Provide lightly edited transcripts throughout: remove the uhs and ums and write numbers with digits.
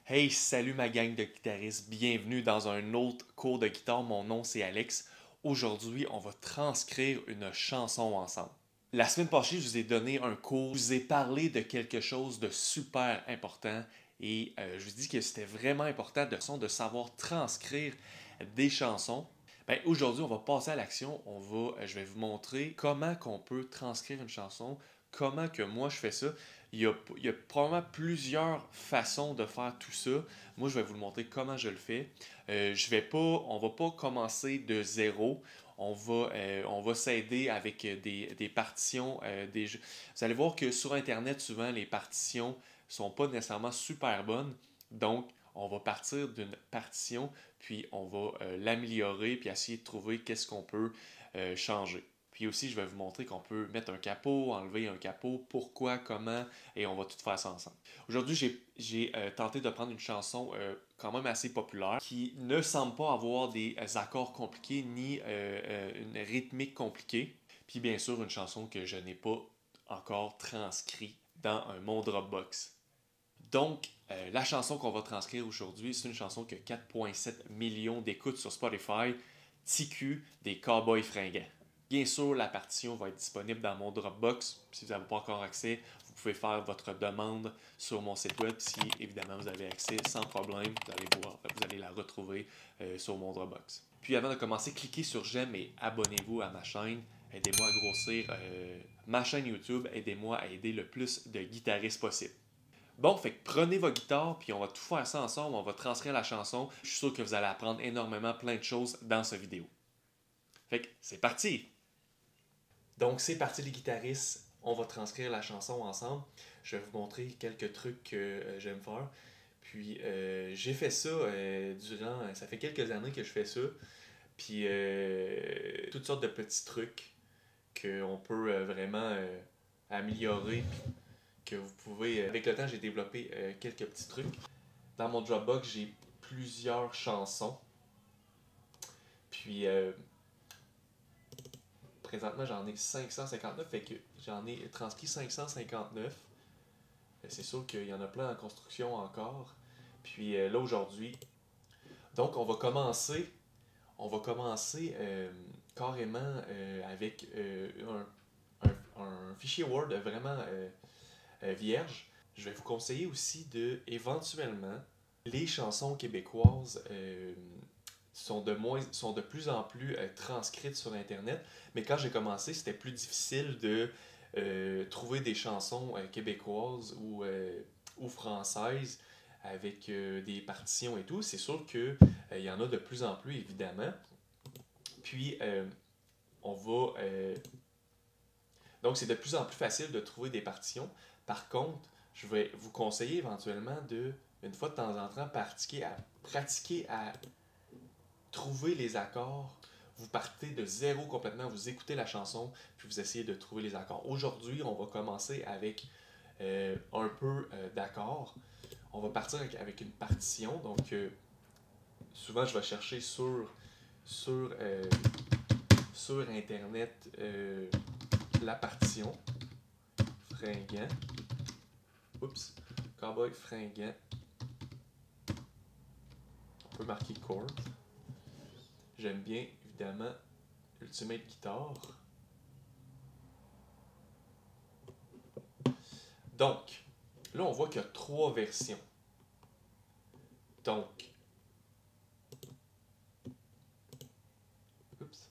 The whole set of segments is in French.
Hey, salut ma gang de guitaristes, bienvenue dans un autre cours de guitare. Mon nom c'est Alex. Aujourd'hui, on va transcrire une chanson ensemble. La semaine passée, je vous ai donné un cours, je vous ai parlé de quelque chose de super important et je vous dis que c'était vraiment important de savoir transcrire des chansons. Ben, aujourd'hui, on va passer à l'action. Je vais vous montrer comment qu'on peut transcrire une chanson, comment que moi je fais ça. Il y a probablement plusieurs façons de faire tout ça. Moi, je vais vous le montrer comment je le fais. On va pas commencer de zéro. On va s'aider avec des partitions. Vous allez voir que sur Internet, souvent, les partitions sont pas nécessairement super bonnes. Donc, on va partir d'une partition, puis on va l'améliorer, puis essayer de trouver qu'est-ce qu'on peut changer. Puis aussi, je vais vous montrer qu'on peut mettre un capot, enlever un capot, pourquoi, comment, et on va tout faire ça ensemble. Aujourd'hui, j'ai tenté de prendre une chanson quand même assez populaire qui ne semble pas avoir des accords compliqués ni une rythmique compliquée. Puis bien sûr, une chanson que je n'ai pas encore transcrite dans mon Dropbox. Donc, la chanson qu'on va transcrire aujourd'hui, c'est une chanson qui a 4,7 millions d'écoutes sur Spotify, TQ des Cowboys fringants. Bien sûr, la partition va être disponible dans mon Dropbox. Si vous n'avez pas encore accès, vous pouvez faire votre demande sur mon site web. Si évidemment vous avez accès sans problème, vous allez la retrouver sur mon Dropbox. Puis avant de commencer, cliquez sur j'aime et abonnez-vous à ma chaîne. Aidez-moi à grossir ma chaîne YouTube. Aidez-moi à aider le plus de guitaristes possible. Bon, fait que prenez vos guitares, puis on va tout faire ça ensemble, on va transcrire la chanson. Je suis sûr que vous allez apprendre énormément plein de choses dans cette vidéo. Fait que c'est parti! Donc c'est parti les guitaristes, on va transcrire la chanson ensemble. Je vais vous montrer quelques trucs que j'aime faire. Puis j'ai fait ça ça fait quelques années que je fais ça. Puis toutes sortes de petits trucs qu'on peut vraiment améliorer, que vous pouvez. Avec le temps, j'ai développé quelques petits trucs. Dans mon Dropbox, j'ai plusieurs chansons. Puis présentement, j'en ai 559, fait que j'en ai transcrit 559. C'est sûr qu'il y en a plein en construction encore. Puis là aujourd'hui, donc on va commencer carrément avec un fichier Word vraiment vierge. Je vais vous conseiller aussi de, éventuellement, les chansons québécoises sont de plus en plus transcrites sur Internet. Mais quand j'ai commencé, c'était plus difficile de trouver des chansons québécoises ou françaises avec des partitions et tout. C'est sûr qu'il y en a de plus en plus, évidemment. Puis, on va... donc, c'est de plus en plus facile de trouver des partitions. Par contre, je vais vous conseiller éventuellement de, une fois de temps en temps, pratiquer à trouver les accords. Vous partez de zéro complètement, vous écoutez la chanson, puis vous essayez de trouver les accords. Aujourd'hui, on va commencer avec un peu d'accords. On va partir avec une partition. Donc, souvent, je vais chercher sur, sur Internet la partition. Fringant. Oups. Cowboy fringant. On peut marquer chord. J'aime bien, évidemment, Ultimate Guitar. Donc, là, on voit qu'il y a 3 versions. Donc, oups.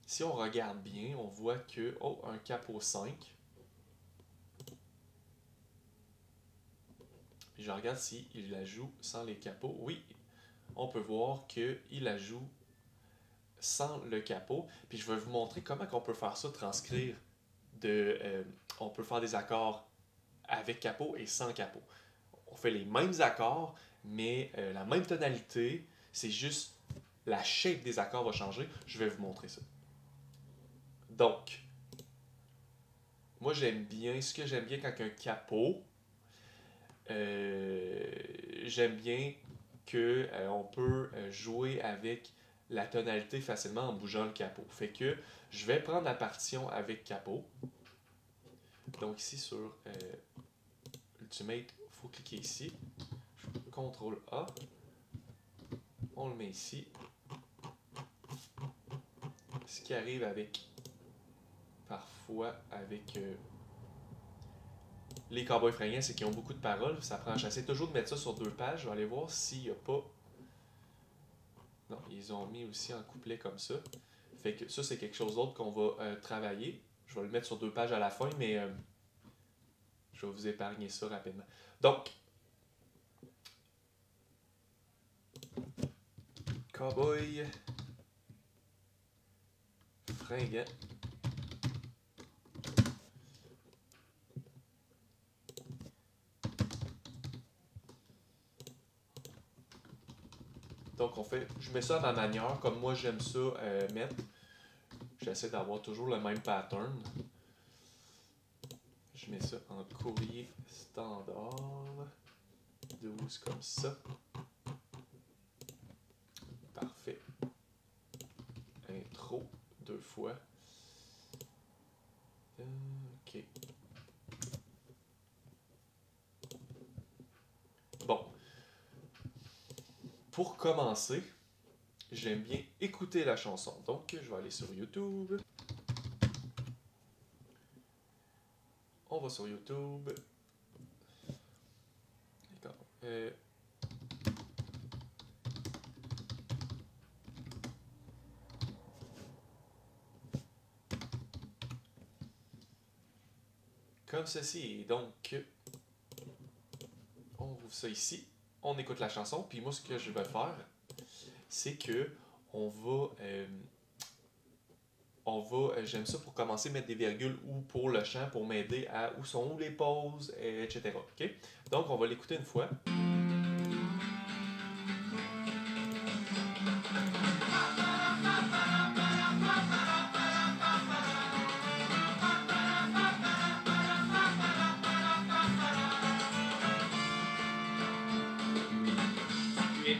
Si on regarde bien, on voit que, oh, un capot 5. Puis je regarde s'il la joue sans les capots. Oui, on peut voir qu'il la joue sans le capot. Puis je vais vous montrer comment on peut faire ça, transcrire on peut faire des accords avec capot et sans capot. On fait les mêmes accords, mais la même tonalité, c'est juste la shape des accords va changer. Je vais vous montrer ça. Donc, moi ce que j'aime bien quand un capot, j'aime bien qu'on peut jouer avec la tonalité facilement en bougeant le capot. Fait que je vais prendre la partition avec capot. Donc ici sur Ultimate faut cliquer ici. CTRL A. On le met ici. Ce qui arrive parfois avec les cowboys fringants, c'est qu'ils ont beaucoup de paroles. Ça prend. J'essaie toujours de mettre ça sur 2 pages. Je vais aller voir s'il n'y a pas. Non, ils ont mis aussi en couplet comme ça. Fait que ça, c'est quelque chose d'autre qu'on va travailler. Je vais le mettre sur 2 pages à la fin, mais je vais vous épargner ça rapidement. Donc, cowboy fringant. Donc, je mets ça à ma manière, comme moi j'aime ça mettre. J'essaie d'avoir toujours le même pattern. Je mets ça en courrier standard. 12 comme ça. Parfait. Intro 2 fois. OK. Bon. Pour commencer, j'aime bien écouter la chanson. Donc, je vais aller sur YouTube. On va sur YouTube. D'accord. Comme ceci. Et donc, on ouvre ça ici. On écoute la chanson. Puis moi, ce que je vais faire, c'est que j'aime ça pour commencer, mettre des virgules ou pour le chant, pour m'aider à où sont les pauses, etc. OK? Donc, on va l'écouter une fois.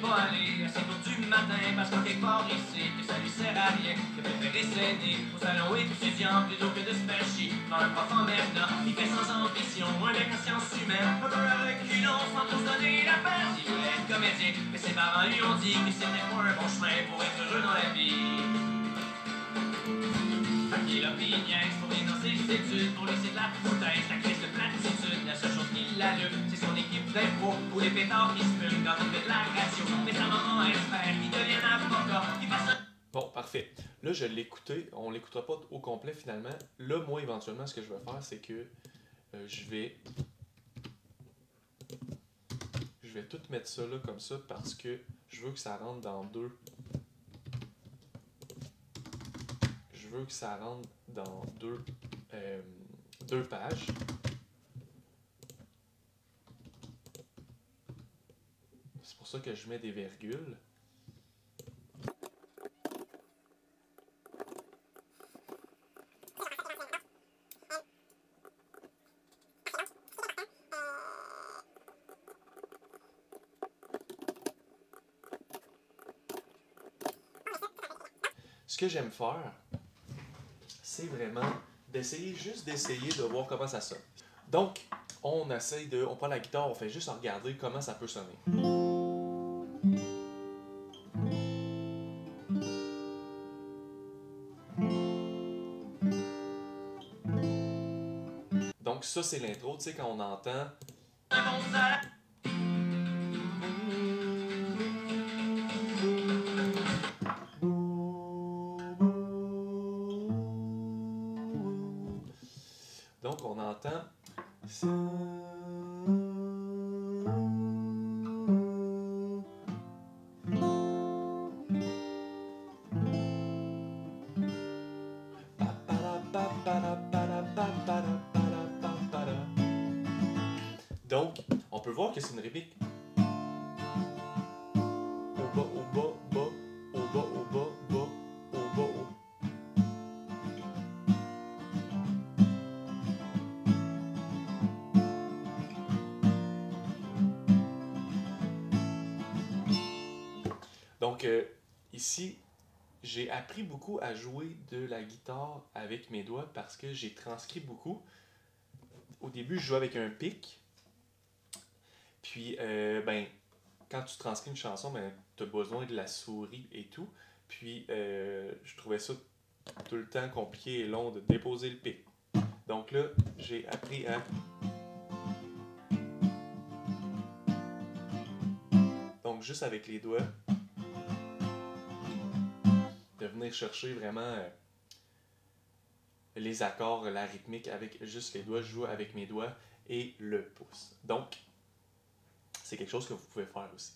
Pas aller assez tôt du matin parce qu'en quelque part ici que ça lui sert à rien de préférer s'aider au salon étudiant plutôt que de se faire chier par un prof emmerdant qui fait sans ambition un mec en sciences humaines un peu avec culon sans trop se donner la peine. Il voulait être comédien mais ses parents lui ont dit que c'était pas un bon chemin pour être heureux dans la vie. Il a pris niaise pour venir dans ses études, pour lui c'est de la foutaise, la crise de platitude. La seule chose qui l'allume, c'est son équipe d'impro ou les pétards qui se fument quand il fait de la radio. Mais sa maman espère qu'il devienne avocat, qu'il fasse un... Bon, parfait. Là, je l'ai écouté. On l'écoutera pas au complet finalement. Là, moi, éventuellement, ce que je vais faire, c'est que je vais tout mettre ça là comme ça parce que je veux que ça rentre dans deux. Je veux que ça rentre dans deux pages. C'est pour ça que je mets des virgules. Ce que j'aime faire, c'est vraiment d'essayer de voir comment ça sonne. Donc, on prend la guitare, on fait juste regarder comment ça peut sonner. Donc ça, c'est l'intro, tu sais, quand on entend... Donc, on entend... Donc, on peut voir que c'est une rythmique. Au bas, au bas, bas, au bas, au bas, bas, au bas, au... Donc, ici, j'ai appris beaucoup à jouer de la guitare avec mes doigts parce que j'ai transcrit beaucoup. Au début, je jouais avec un pic. Puis, quand tu transcris une chanson, tu as besoin de la souris et tout. Puis, je trouvais ça tout le temps compliqué et long de déposer le pic. Donc là, j'ai appris à... Donc, juste avec les doigts, de venir chercher vraiment les accords, la rythmique avec juste les doigts. Je joue avec mes doigts et le pouce. Donc, c'est quelque chose que vous pouvez faire aussi.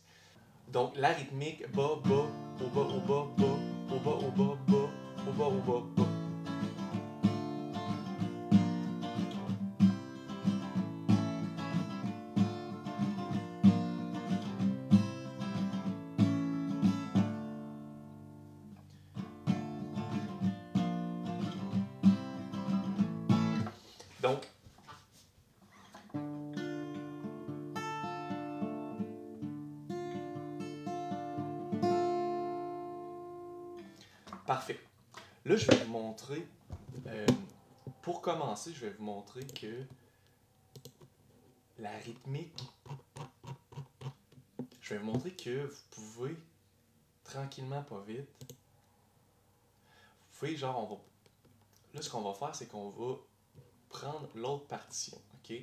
Donc, la rythmique, bas, bas, au bas, au bas, bas, au bas, au bas, bas, au bas, au bas, bas. Donc, parfait. Là, je vais vous montrer, pour commencer, je vais vous montrer que la rythmique, je vais vous montrer que vous pouvez, tranquillement, pas vite, vous pouvez, genre, là, ce qu'on va faire, c'est qu'on va prendre l'autre partition, ok?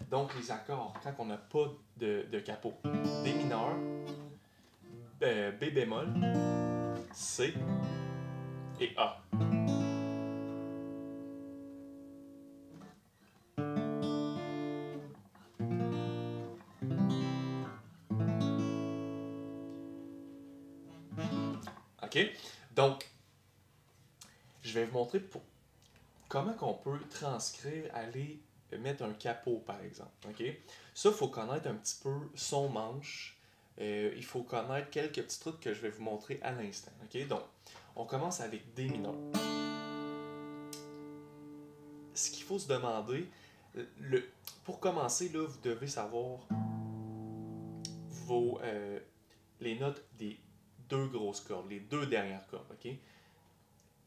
Donc, les accords, quand on n'a pas de capot, D mineur, B bémol, C et A. OK? Donc, je vais vous montrer comment on peut transcrire, aller mettre un capot, par exemple. OK? Ça, il faut connaître un petit peu son manche. Il faut connaître quelques petits trucs que je vais vous montrer à l'instant. OK? Donc, on commence avec D mineur. Ce qu'il faut se demander, pour commencer, là, vous devez savoir les notes des deux grosses cordes, les deux dernières cordes. OK? Puis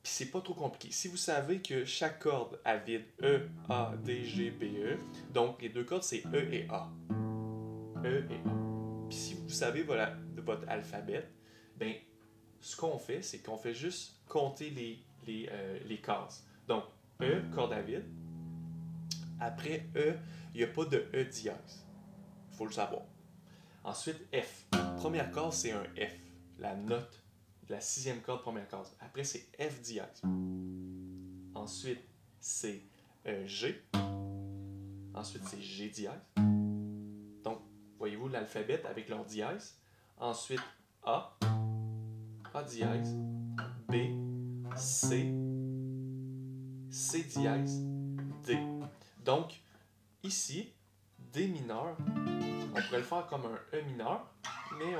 c'est pas trop compliqué. Si vous savez que chaque corde a vide E, A, D, G, B, E, donc les deux cordes c'est E et A. E et A. Puis si vous savez votre alphabet, ben ce qu'on fait, c'est qu'on fait juste compter les cases. Donc E, corde à vide. Après E, il n'y a pas de E dièse. Il faut le savoir. Ensuite, F. Première case, c'est un F. La note de la sixième corde, première case. Après, c'est F dièse. Ensuite, c'est G. Ensuite, c'est G dièse. Donc, voyez-vous l'alphabet avec leur dièse. Ensuite, A. A dièse. B. C. C dièse. D. Donc, ici, D mineur, on pourrait le faire comme un E mineur, mais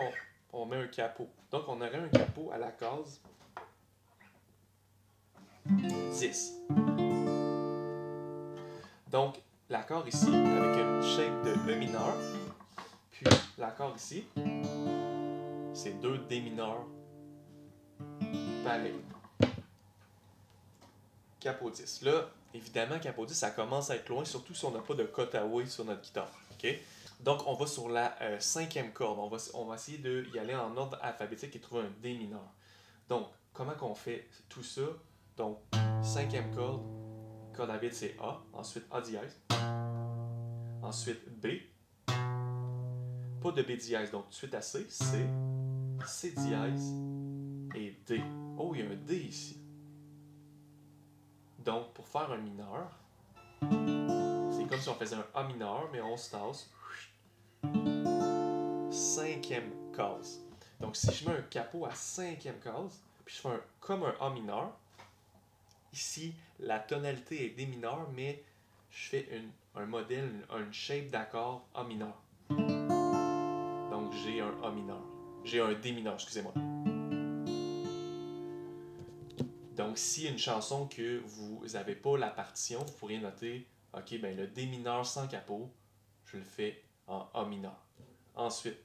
on met un capot. Donc, on aurait un capot à la case 10. Donc, l'accord ici, avec une shape de E mineur, puis l'accord ici, c'est 2 D mineurs pareil. Capot 10. Là, évidemment, capot 10, ça commence à être loin, surtout si on n'a pas de cutaway sur notre guitare. Okay? Donc, on va sur la cinquième corde. On va essayer d'y aller en ordre alphabétique et trouver un D mineur. Donc, comment qu'on fait tout ça? Donc, cinquième corde, corde à vide, c'est A. Ensuite, A dièse. Ensuite, B. Pas de B dièse, donc tout de suite à C. C. C dièse et D. Oh, il y a un D ici. Donc, pour faire un mineur, c'est comme si on faisait un A mineur, mais on se tasse. Cinquième case. Donc, si je mets un capot à cinquième case, puis je fais comme un A mineur, ici, la tonalité est D mineur, mais je fais un modèle, une shape d'accord A mineur. Donc, j'ai un A mineur. J'ai un D mineur, excusez-moi. Donc, si une chanson que vous n'avez pas la partition, vous pourriez noter, OK, ben le D mineur sans capot, je le fais en A mineur. Ensuite,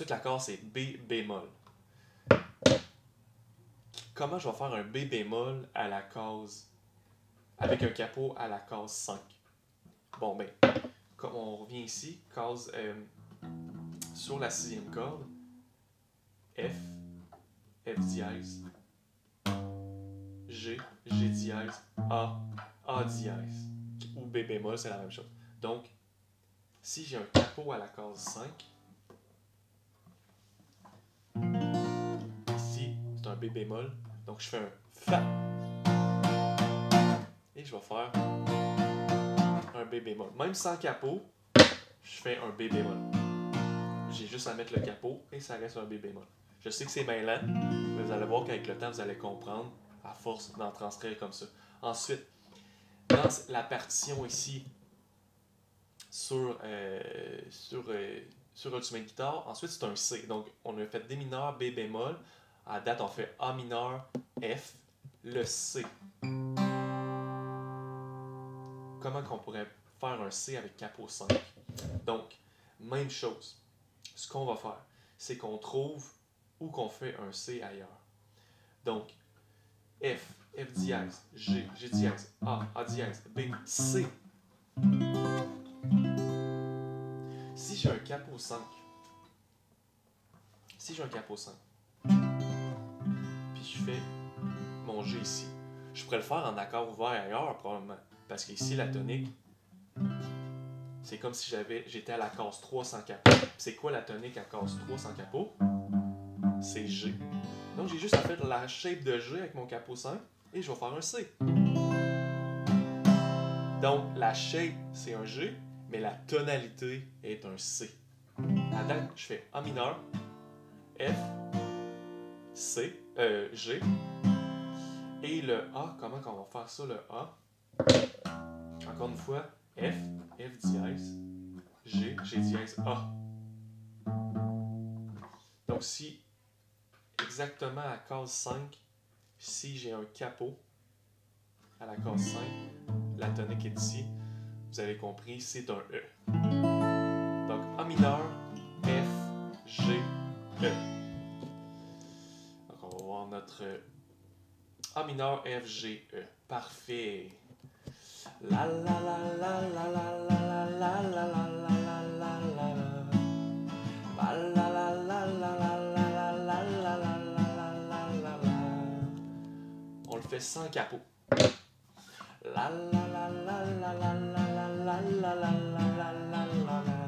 l'accord, c'est B bémol. Comment je vais faire un B bémol à la case, avec un capot à la case 5? Bon, ben, comme on revient ici, case sur la sixième corde, F, F dièse, G, G dièse, A dièse, ou B bémol, c'est la même chose. Donc, si j'ai un capot à la case 5, ici, c'est un B bémol, donc je fais un Fa, et je vais faire un B bémol. Même sans capot, je fais un B bémol. J'ai juste à mettre le capot et ça reste un B bémol. Je sais que c'est mêlant, mais vous allez voir qu'avec le temps, vous allez comprendre à force d'en transcrire comme ça. Ensuite, dans la partition ici sur Ultimate Guitar, ensuite c'est un C. Donc on a fait D mineur, B bémol. À date, on fait A mineur, F, le C. Comment qu'on pourrait faire un C avec capot 5? Donc, même chose. Ce qu'on va faire, c'est qu'on trouve où qu'on fait un C ailleurs. Donc, F, F dièse, G, G dièse, A dièse, B, C. Si j'ai un capot 5, puis je fais mon G ici, je pourrais le faire en accord ouvert ailleurs probablement, parce qu'ici la tonique, c'est comme si j'étais à la case 3 sans capot. C'est quoi la tonique à case 3 sans capot? C'est G. Donc j'ai juste à faire la shape de G avec mon capot 5 et je vais faire un C. Donc la shape c'est un G, mais la tonalité est un C. À date, je fais A mineur, F, C, G. Et le A, comment qu'on va faire ça le A? Encore une fois, F, F dièse, G, G dièse, A. Donc si, exactement à case 5, si j'ai un capot à la case 5, la tonique est ici, vous avez compris, c'est un E. Donc A mineur, F, G, E. Donc on va voir notre A mineur, F, G, E. Parfait. La la la la la la la la la la la la la la la. On le fait sans capot. La la la la la la la la la la la la la la.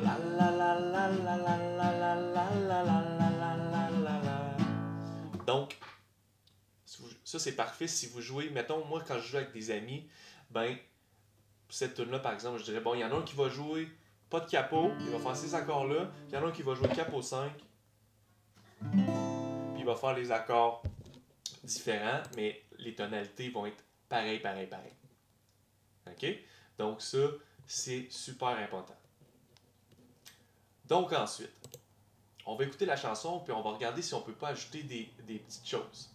La la la la la la la la la la la la la. Donc, ça c'est parfait si vous jouez. Mettons, moi quand je joue avec des amis, ben, cette tune là par exemple, je dirais, bon, il y en a un qui va jouer pas de capot, il va faire ces accords-là, puis il y en a un qui va jouer capot 5, puis il va faire les accords différents, mais les tonalités vont être pareilles. OK? Donc ça, c'est super important. Donc ensuite, on va écouter la chanson, puis on va regarder si on peut pas ajouter des petites choses.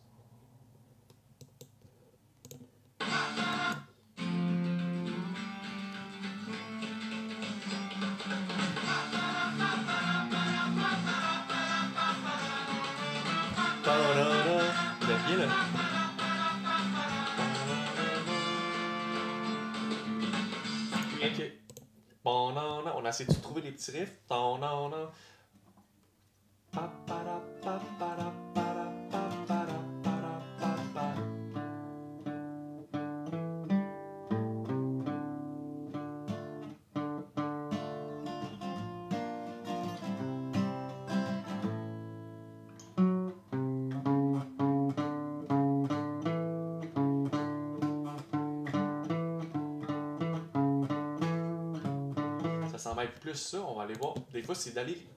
Vous êtes bien là? Ok. On a essayé de trouver des petits riffs. Ça s'en va être plus ça. On va aller voir. Des fois, c'est d'aller.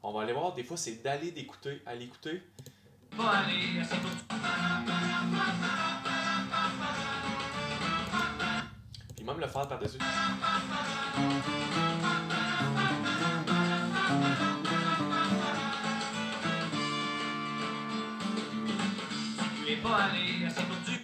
On va aller voir. Des fois, c'est d'aller d'écouter. À l'écouter. Puis même le faire par-dessus. Tu es pas allé assez pour du.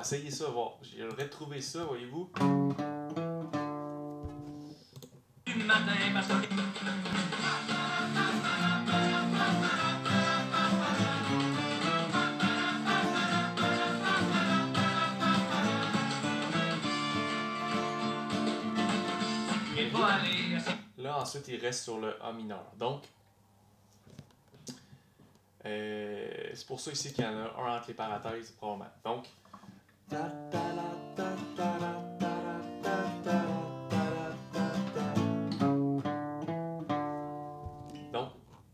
essayez ça, voir. J'ai retrouvé ça, voyez-vous. Du matin, parce que... Là, ensuite, il reste sur le A mineur. Donc, c'est pour ça ici qu'il y en a un entre les parenthèses, probablement. Donc,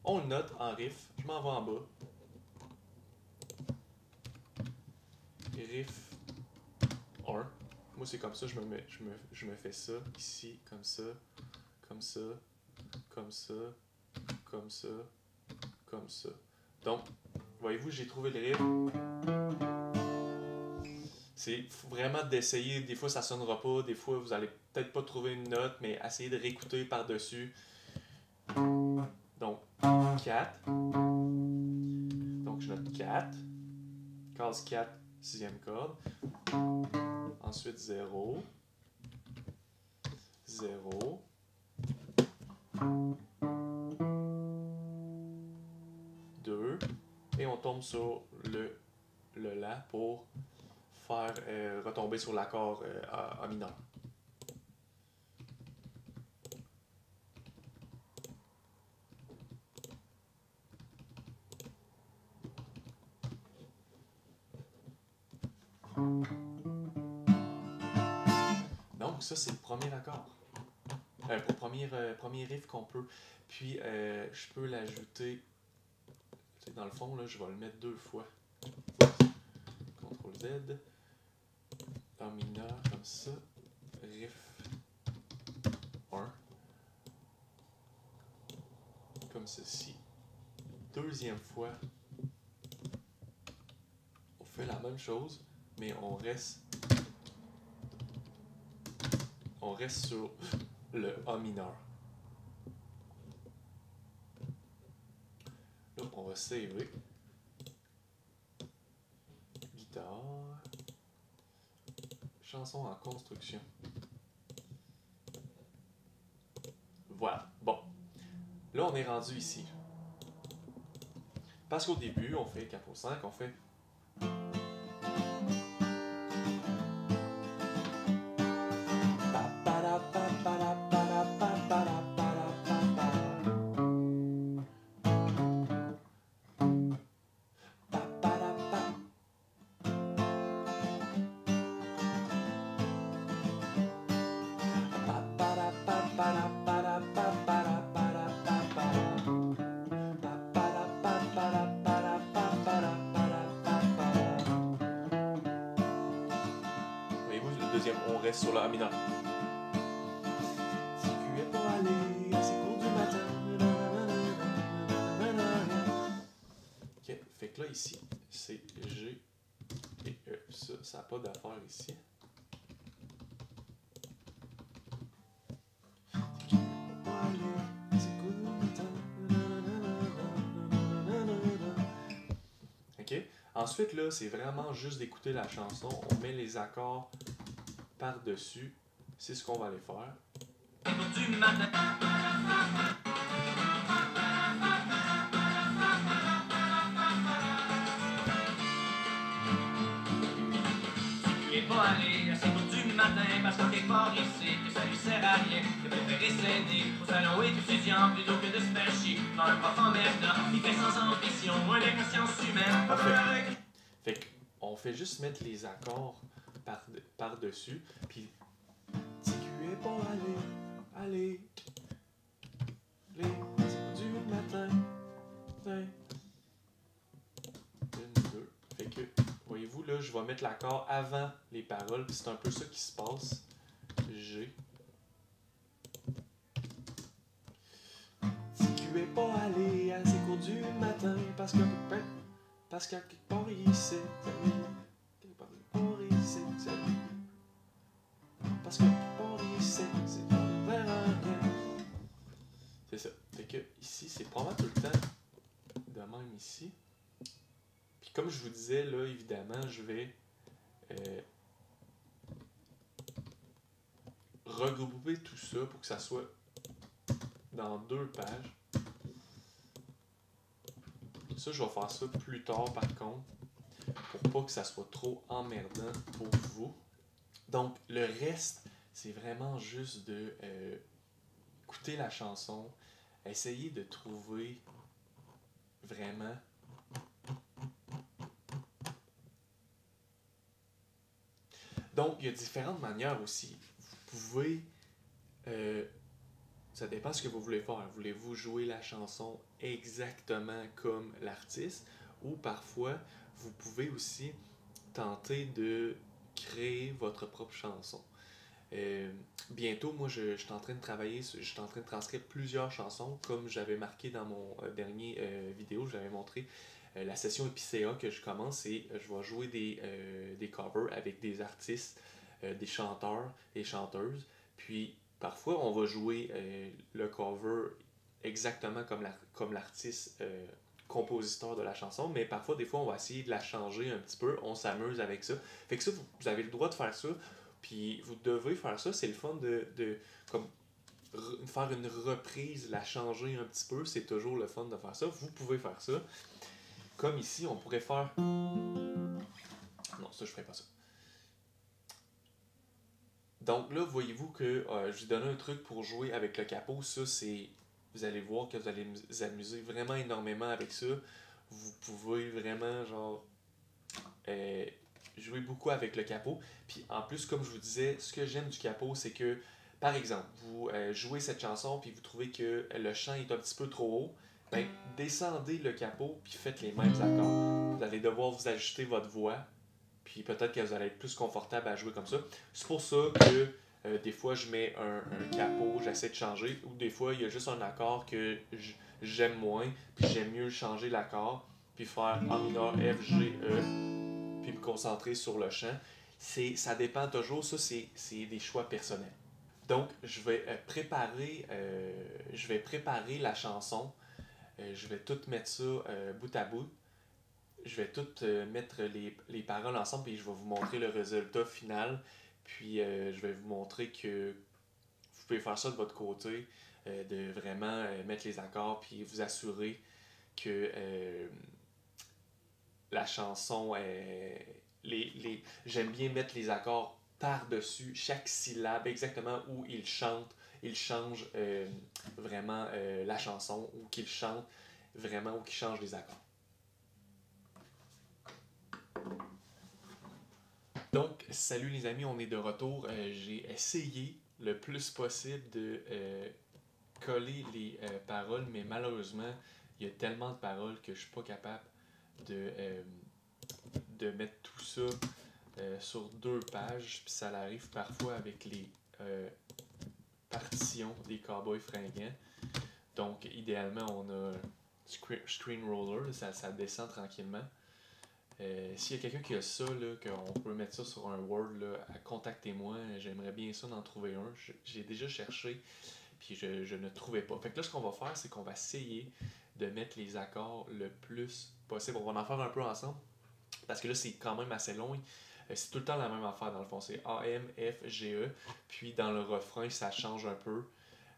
on le note en riff. Je m'en vais en bas. Riff 1. Moi, c'est comme ça, je me fais ça, ici, comme ça, comme ça, comme ça, comme ça, comme ça. Donc, voyez-vous, j'ai trouvé le riff. C'est vraiment d'essayer, des fois ça sonnera pas, des fois vous allez peut-être pas trouver une note, mais essayez de réécouter par-dessus. Donc, 4. Donc, je note 4. Case 4, 6e corde. Ensuite 0, 0, 2, et on tombe sur le La pour faire retomber sur l'accord A mineur. Donc ça c'est le premier accord. Pour premier riff qu'on peut. Puis je peux l'ajouter. Dans le fond, là, je vais le mettre 2 fois. CTRL Z. A mineur comme ça. Riff 1. Comme ceci. Deuxième fois. On fait la même chose, mais on reste sur le A mineur. Là, on va saver. Guitare. Chanson en construction. Voilà. Bon. Là, on est rendu ici. Parce qu'au début, on fait capo 5, on fait... Voyez-vous, le deuxième, on reste sur le A mineur. Ok, fait que là, ici, c'est G et E. Ça n'a pas d'affaire ici. Ok? Ensuite, là, c'est vraiment juste d'écouter la chanson. On met les accords par-dessus. C'est ce qu'on va aller faire. Du matin. Tu es pas allé assez tôt du matin parce qu'en quelque part ici, que ça lui sert à rien. Tu préféré s'aider au salon étudiant plutôt que de se faire chier. Dans un prof en maintenant, il fait sans ambition, moins de conscience humaine. Parfait. Fait qu'on fait juste mettre les accords par-dessus. Puis, si tu es pas allé, c'est du matin. Une, deux. Fait que, voyez-vous, là, je vais mettre l'accord avant les paroles. Puis c'est un peu ça qui se passe. G. Si tu es pas allé à ces cours du matin, parce qu'à quelque part ici, parce que quelque part ici, c'est vers rien. C'est ça. Fait que ici, c'est probablement tout le temps de même ici. Puis comme je vous disais, là, évidemment, je vais regrouper tout ça pour que ça soit dans 2 pages. Ça, je vais faire ça plus tard par contre, pour pas que ça soit trop emmerdant pour vous. Donc, le reste, c'est vraiment juste de écouter la chanson, essayer de trouver vraiment donc, il y a différentes manières aussi. Vous pouvez ça dépend de ce que vous voulez faire. Voulez-vous jouer la chanson exactement comme l'artiste ou parfois vous pouvez aussi tenter de créer votre propre chanson. Bientôt, moi, je suis en train de travailler, je suis en train de transcrire plusieurs chansons, comme j'avais marqué dans mon dernier vidéo, j'avais montré la session Epicéa que je commence et je vais jouer des covers avec des artistes, des chanteurs et chanteuses. Puis parfois, on va jouer le cover exactement comme l'artiste compositeur de la chanson, mais parfois, des fois, on va essayer de la changer un petit peu, on s'amuse avec ça. Fait que ça, vous avez le droit de faire ça, puis vous devez faire ça, c'est le fun de comme, faire une reprise, la changer un petit peu, c'est toujours le fun de faire ça. Vous pouvez faire ça. Comme ici, on pourrait faire... Non, ça, je ferai pas ça. Donc là, voyez-vous que je vous donne un truc pour jouer avec le capot. Ça, c'est... Vous allez voir que vous allez vous amuser vraiment énormément avec ça. Vous pouvez vraiment, genre... jouer beaucoup avec le capot. Puis en plus, comme je vous disais, ce que j'aime du capot, c'est que, par exemple, vous jouez cette chanson, puis vous trouvez que le chant est un petit peu trop haut, ben, descendez le capot, puis faites les mêmes accords. Vous allez devoir vous ajuster votre voix, puis peut-être que vous allez être plus confortable à jouer comme ça. C'est pour ça que des fois, je mets un capot, j'essaie de changer, ou des fois, il y a juste un accord que j'aime moins, puis j'aime mieux changer l'accord, puis faire A mineur, F, G, E, puis me concentrer sur le chant. Ça dépend toujours, ça c'est des choix personnels. Donc, je vais préparer la chanson. Je vais tout mettre ça bout à bout. Je vais tout mettre les paroles ensemble et je vais vous montrer le résultat final. Puis, je vais vous montrer que vous pouvez faire ça de votre côté, de vraiment mettre les accords puis vous assurer que la chanson j'aime bien mettre les accords par-dessus chaque syllabe, exactement où il chante, il change vraiment la chanson, ou qu'il chante vraiment, ou qu'il change les accords. Donc, salut les amis, on est de retour. J'ai essayé le plus possible de coller les paroles, mais malheureusement, il y a tellement de paroles que je suis pas capable de mettre tout ça sur 2 pages, puis ça arrive parfois avec les partitions des Cowboys fringants. Donc, idéalement, on a screen roller, ça descend tranquillement. S'il y a quelqu'un qui a ça, qu'on peut mettre ça sur un Word, contactez-moi, j'aimerais bien ça d'en trouver un. J'ai déjà cherché, puis je ne trouvais pas. Fait que là, ce qu'on va faire, c'est qu'on va essayer de mettre les accords le plus possible. On va en faire un peu ensemble, parce que là, c'est quand même assez long. C'est tout le temps la même affaire dans le fond. C'est A, M, F, G, E. Puis dans le refrain, ça change un peu.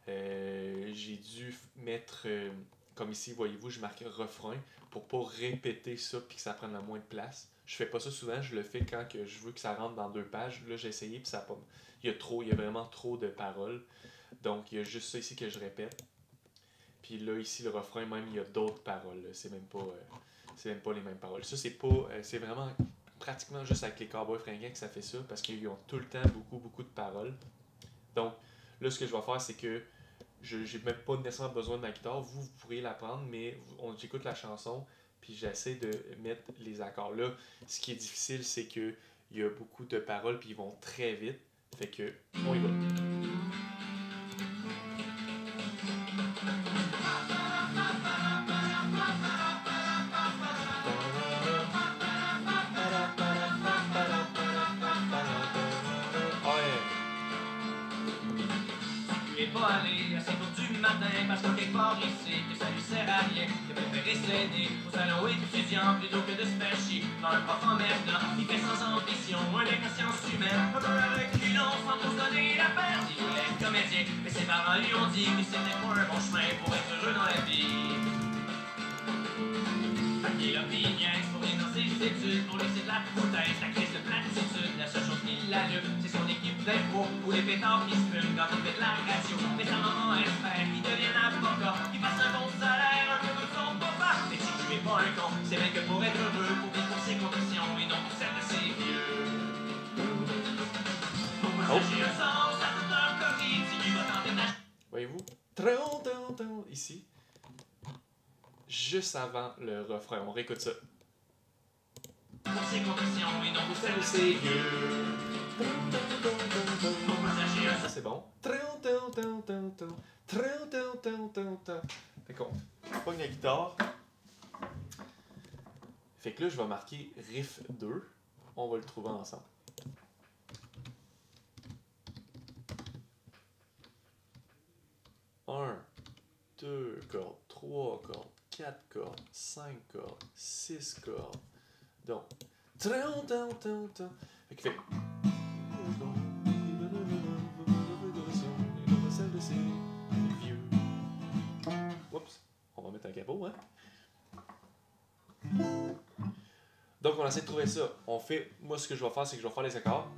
J'ai dû mettre, comme ici, voyez-vous, je marque refrain pour pas répéter ça puis que ça prenne le moins de place. Je fais pas ça souvent, je le fais quand que je veux que ça rentre dans 2 pages. Là, j'ai essayé puis ça pas. Il y a vraiment trop de paroles. Donc, il y a juste ça ici que je répète. Puis là, ici, le refrain, même, il y a d'autres paroles. C'est même pas les mêmes paroles. Ça, c'est vraiment pratiquement juste avec les Cowboys fringants que ça fait ça, parce qu'ils ont tout le temps beaucoup de paroles. Donc, là, ce que je vais faire, c'est que je n'ai même pas nécessairement besoin de ma guitare. Vous pourriez la prendre, mais j'écoute la chanson, puis j'essaie de mettre les accords. Là, ce qui est difficile, c'est qu'il y a beaucoup de paroles, puis ils vont très vite. Fait que, on y va. Pas aller assez tôt du matin parce que quelque part ici que ça lui sert à rien. Il a préféré s'aider au salon étudiant plutôt que de se faire chier par un prof emmerdant. Il fait sans ambition, un des consciences humaines, un peu avec reculons sans trop se donner la peine. Il voulait être comédien, mais ses parents lui ont dit que c'était pas un bon chemin pour être heureux dans la vie. Il a pris niaise pour rien dans ses études. Pour lui c'est de la foutaise, la crise de platitude. La seule chose qui l'allume, c'est son équipe d'impro ou les pétards qui se fument quand on fait de la radio. Mais sa maman espère qu'il devienne avocat, qu'il fasse un bon salaire, un peu de son papa. Mais si tu es pas un con, c'est bien que pour être heureux, faut vivre pour ses conditions et non pour celles de ses vieux. Pourquoi chercher un sens à toute leur coquille si lui va tenter d'acheter? Voyez-vous? Ici. Juste avant le refrain. On réécoute ça. Pour ses conditions et non pour celles de ses vieux. Pourquoi chercher un Ça, c'est bon. Fait qu'on pogne la guitare. Fait que là, je vais marquer riff 2. On va le trouver ensemble. Un, 2 cordes, 3 cordes, 4 cordes, 5 cordes, 6 cordes. Donc, fait que fait. Oups, on va mettre un capot, hein? Donc, on essaie de trouver ça. On fait, moi, ce que je vais faire, c'est que je vais faire les accords.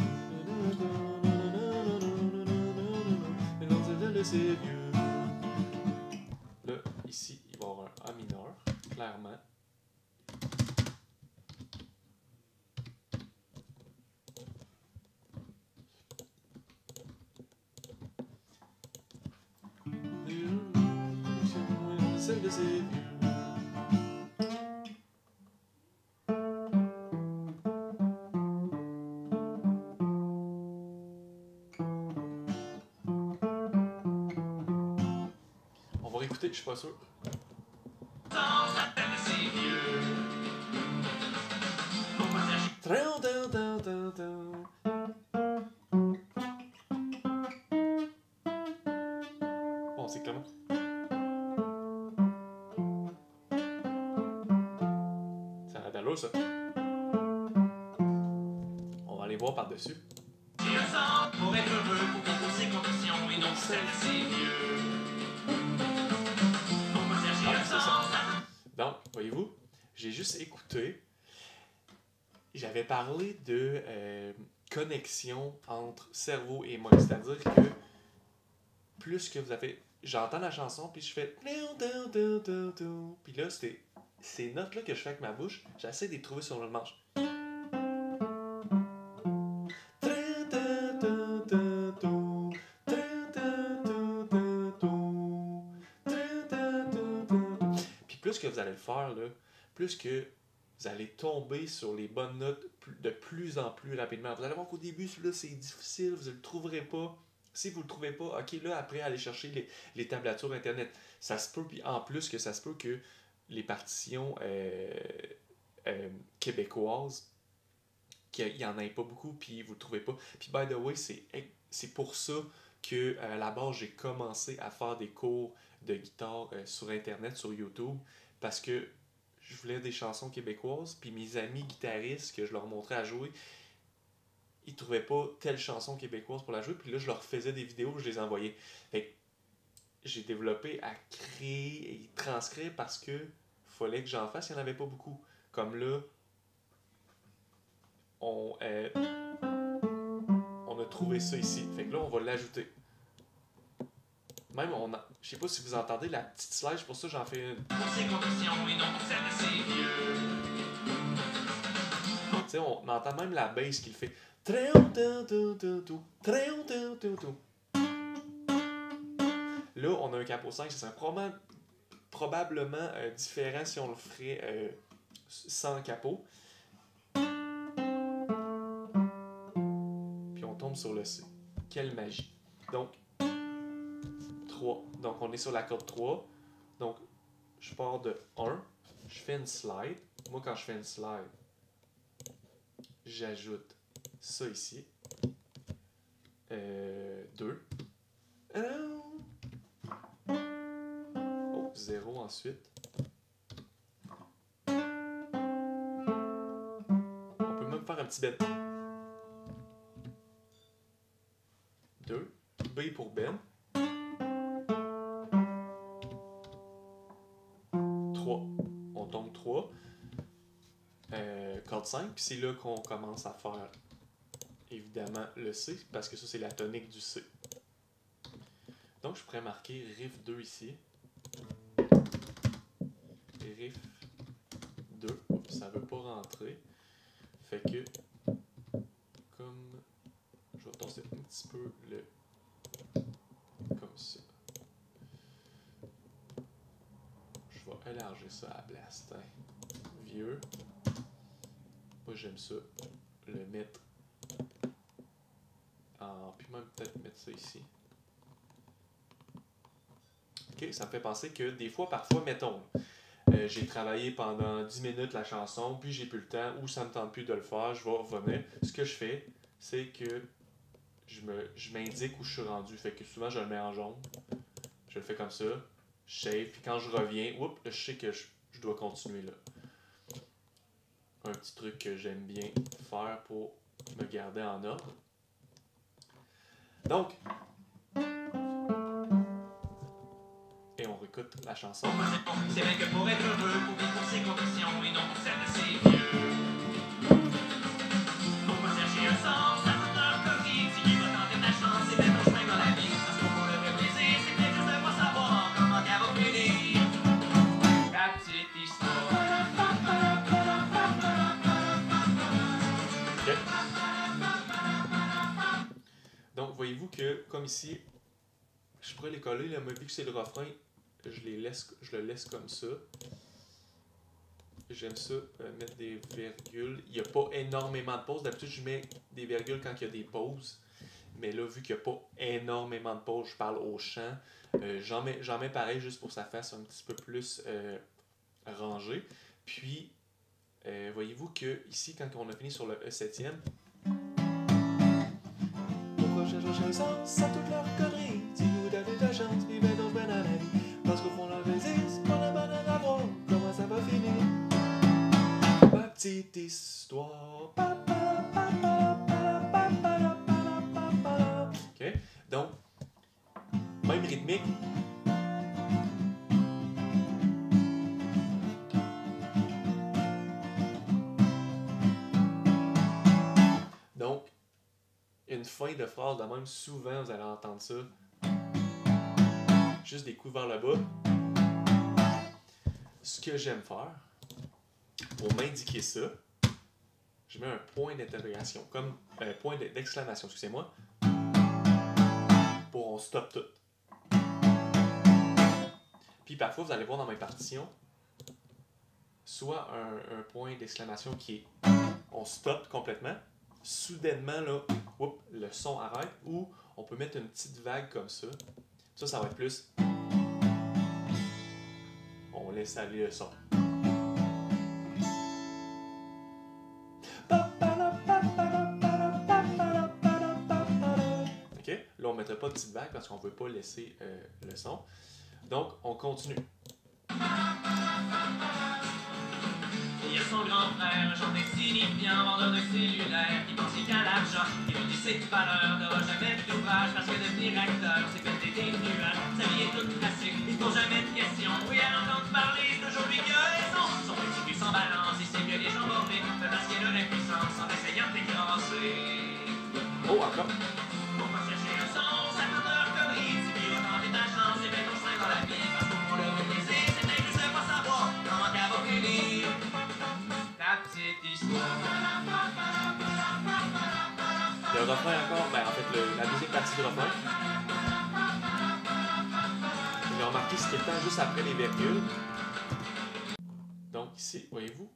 Là, ici, il va y avoir un A mineur, clairement. Celle de ses vieux. On va réécouter, je suis pas sûr. Bon, c'est comment? Ça a d'allure, ça. On va aller voir par-dessus. Pour être heureux, pour vivre ses conditions et non celles de ses vieux. Pourquoi chercher un sens? Donc, voyez-vous, j'ai juste écouté. J'avais parlé de connexion entre cerveau et main. C'est-à-dire que plus que vous avez... J'entends la chanson, puis je fais... Puis là, c'était ces notes-là que je fais avec ma bouche, j'essaie de les trouver sur le manche. Puis plus que vous allez le faire, là, plus que vous allez tomber sur les bonnes notes de plus en plus rapidement. Vous allez voir qu'au début, celui-là, c'est difficile, vous ne le trouverez pas. Si vous ne le trouvez pas, ok, là, après, allez chercher les tablatures Internet. Ça se peut, puis en plus que ça se peut que les partitions québécoises, qu'il n'y en ait pas beaucoup, puis vous ne le trouvez pas. Puis, by the way, c'est pour ça que à la base, j'ai commencé à faire des cours de guitare sur Internet, sur YouTube, parce que je voulais des chansons québécoises, puis mes amis guitaristes que je leur montrais à jouer, ils trouvaient pas telle chanson québécoise pour la jouer, puis là, je leur faisais des vidéos, je les envoyais. Fait que j'ai développé à créer et transcrire parce que fallait que j'en fasse, il n'y en avait pas beaucoup. Comme là, on a trouvé ça ici. Fait que là, on va l'ajouter. Même, je sais pas si vous entendez la petite slide, pour ça j'en fais une. Pour ses conditions et non pour celles de ses vieux. Tu sais, on entend même la bass qui le fait. Là, on a un capot 5, ça serait probablement différent si on le ferait sans capot. Puis on tombe sur le C. Quelle magie. Donc, 3. Donc, on est sur la corde 3. Donc, je pars de 1. Je fais une slide. Moi, quand je fais une slide, j'ajoute ça ici. 2. Ensuite, on peut même faire un petit bend. 2, B pour bend. 3, on tombe 3. Corde 5, puis c'est là qu'on commence à faire évidemment le C, parce que ça c'est la tonique du C. Donc je pourrais marquer riff 2 ici. Riff 2. Oups, ça veut pas rentrer. Fait que, comme je vais tasser un petit peu le. Comme ça. Je vais élargir ça à Blastin. Vieux. Moi j'aime ça. Le mettre en. Puis même peut-être mettre ça ici. Ok, ça me fait penser que des fois, parfois, mettons, j'ai travaillé pendant 10 minutes la chanson, puis j'ai plus le temps, ou ça me tente plus de le faire, je vais revenir. Ce que je fais, c'est que je m'indique où je suis rendu. Fait que souvent, je le mets en jaune. Je le fais comme ça. Je save, puis quand je reviens, oups, là, je sais que je dois continuer là. Un petit truc que j'aime bien faire pour me garder en ordre. Donc, et on réécoute la chanson. C'est vrai que pour être heureux, pour vivre pour ses convictions et non pour celles de ses vieux. On va chercher un sens à toute leur coquille. Si il va tenter ta chance, c'est mettre ton chemin dans la vie. Parce qu'on pour le vrai plaisir, c'est peut-être juste de pas savoir comment qu'elle va finir. La petite histoire. Okay. Donc, voyez-vous que, comme ici, je pourrais les coller, là, mais vu que c'est le refrain, je le laisse comme ça. J'aime ça, mettre des virgules. Il n'y a pas énormément de pauses. D'habitude, je mets des virgules quand il y a des pauses. Mais là, vu qu'il n'y a pas énormément de pauses, je parle au chant. J'en mets pareil juste pour que ça fasse un petit peu plus rangé. Puis, voyez-vous que ici, quand on a fini sur le E7e, pourquoi je cherche un sens à toute leur connerie? Si vous avez de la chance, vivez dans ben à la vie. Parce qu'au fond, leur plaisir, c'est pas la banane à voir. Comment ça va finir? Ma petite histoire. Ok? Donc, même rythmique. Donc, une fin de phrase de même, souvent vous allez entendre ça. Juste des coups vers le bas. Ce que j'aime faire, pour m'indiquer ça, je mets un point d'interrogation, comme un point d'exclamation, excusez-moi, pour on stop tout. Puis parfois, vous allez voir dans mes partitions, soit un point d'exclamation qui est on stop complètement, soudainement, là, oups, le son arrête, ou on peut mettre une petite vague comme ça. Ça va être plus. On laisse aller le son. Ok? Là, on ne mettrait pas de petite vague parce qu'on ne veut pas laisser le son. Donc, on continue. Il y a son grand frère, un genre d'insignifiant, vendeur de cellulaire, qui pense qu'à l'argent. Il nous dit c'est de valeur, n'aura jamais d'ouvrage, parce que devenir acteur, c'est comme des nuages. Sa vie est toute classique, il ne pose jamais de questions. Oui, à l'entendre parler, c'est toujours lui qui a raison. Son petit cul sans balance, il sait que les gens vont vite, parce qu'il a la puissance en essayant de t'écraser. Oh, encore. On va chercher un sens à toute leur connerie. Si tu vas tenter ta chance, c'est mettre ton sein dans la vie. Parce qu'au fond, le vrai plaisir, c'est peut-être juste de pas savoir comment qu'elle va finir. La petite histoire. Le refrain encore, ben en fait, la deuxième partie du refrain. J'ai remarqué ce qui est le temps juste après les virgules. Donc ici, voyez-vous,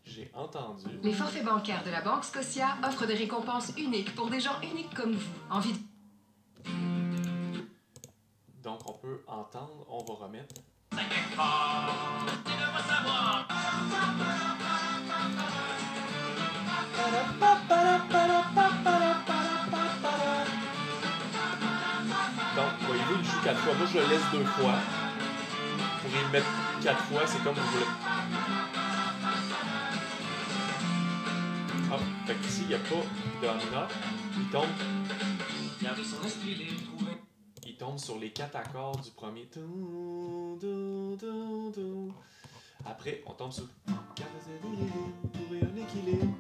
j'ai entendu. Les forfaits bancaires de la Banque Scotia offrent des récompenses uniques pour des gens uniques comme vous. Envie de... Donc on peut entendre, on va remettre. Ça quelque part, tu ne pas savoir. Donc, voyez-vous, il joue 4 fois. Moi, je le laisse 2 fois. Faut pourriez le mettre 4 fois, c'est comme vous voulez. Ah, fait qu'ici, il n'y a pas de La mineur. Il tombe sur les 4 accords du premier. Après, on tombe sur 4 trouver un équilibre.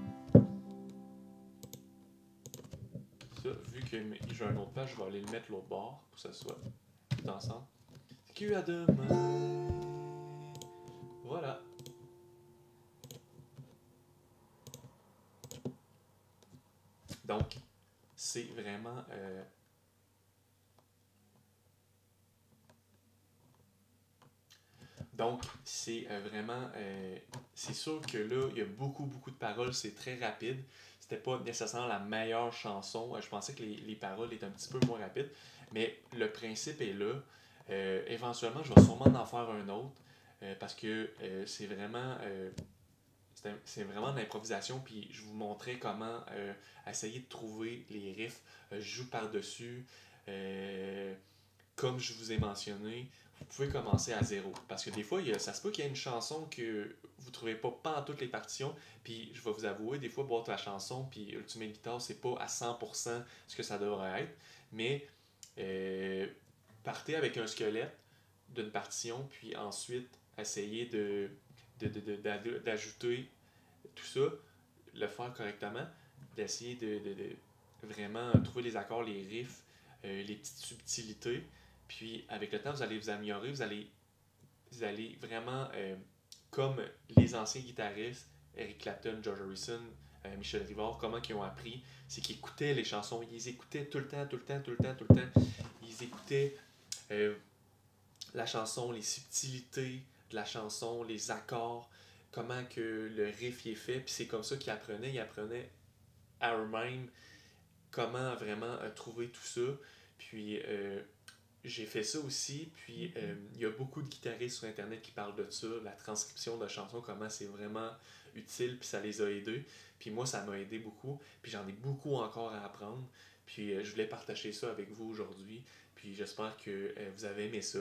Ça, vu que j'ai un autre page, je vais aller le mettre l'autre bord pour que ça soit tout ensemble. Que à demain. Voilà. Donc, c'est vraiment... Donc, c'est vraiment... c'est sûr que là, il y a beaucoup de paroles, c'est très rapide. C'était pas nécessairement la meilleure chanson. Je pensais que les paroles étaient un petit peu moins rapides. Mais le principe est là. Éventuellement, je vais sûrement en faire un autre. Parce que c'est vraiment... c'est vraiment de l'improvisation, puis je vous montrais comment essayer de trouver les riffs. Je joue par-dessus. Comme je vous ai mentionné, vous pouvez commencer à zéro. Parce que des fois, ça se peut qu'il y ait une chanson que vous ne trouvez pas en toutes les partitions. Puis je vais vous avouer, des fois, boîte la chanson, puis Ultimate Guitar, c'est pas à 100% ce que ça devrait être. Mais partez avec un squelette d'une partition, puis ensuite essayez d'ajouter tout ça, le faire correctement, d'essayer de vraiment trouver les accords, les riffs, les petites subtilités. Puis avec le temps, vous allez vous améliorer, vous allez vraiment, comme les anciens guitaristes, Eric Clapton, George Harrison, Michel Rivard, comment ils ont appris, c'est qu'ils écoutaient les chansons, ils les écoutaient tout le temps. Ils écoutaient la chanson, les subtilités de la chanson, les accords, comment que le riff est fait, puis c'est comme ça qu'ils apprenaient. Ils apprenaient à eux-mêmes comment vraiment trouver tout ça. Puis j'ai fait ça aussi, puis il y a beaucoup de guitaristes sur Internet qui parlent de ça, la transcription de chansons, comment c'est vraiment utile, puis ça les a aidés. Puis moi, ça m'a aidé beaucoup, puis j'en ai beaucoup encore à apprendre. Puis je voulais partager ça avec vous aujourd'hui, puis j'espère que vous avez aimé ça.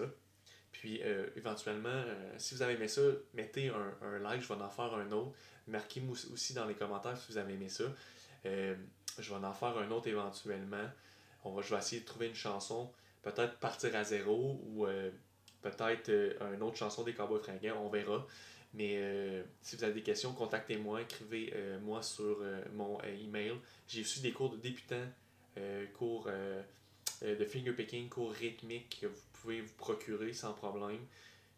Puis éventuellement, si vous avez aimé ça, mettez un like, je vais en faire un autre. Marquez-moi aussi dans les commentaires si vous avez aimé ça. Je vais en faire un autre éventuellement. Je vais essayer de trouver une chanson, peut-être partir à zéro ou peut-être une autre chanson des Cowboys Fringants, on verra. Mais si vous avez des questions, contactez-moi, écrivez-moi sur mon email. J'ai aussi des cours de débutants, cours de fingerpicking, cours rythmiques que vous pouvez vous procurer sans problème.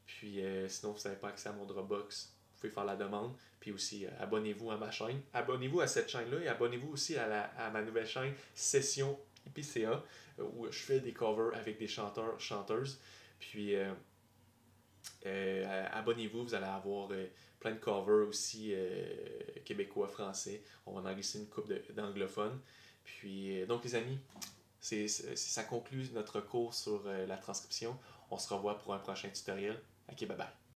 Puis sinon, vous n'avez pas accès à mon Dropbox, vous pouvez faire la demande. Puis aussi, abonnez-vous à ma chaîne. Abonnez-vous à cette chaîne-là et abonnez-vous aussi à ma nouvelle chaîne Session IPCA où je fais des covers avec des chanteurs, chanteuses. Puis abonnez-vous, vous allez avoir plein de covers aussi québécois, français. On va en enregistrer une couple d'anglophones. Puis donc les amis, ça conclut notre cours sur la transcription. On se revoit pour un prochain tutoriel. Ok, bye bye.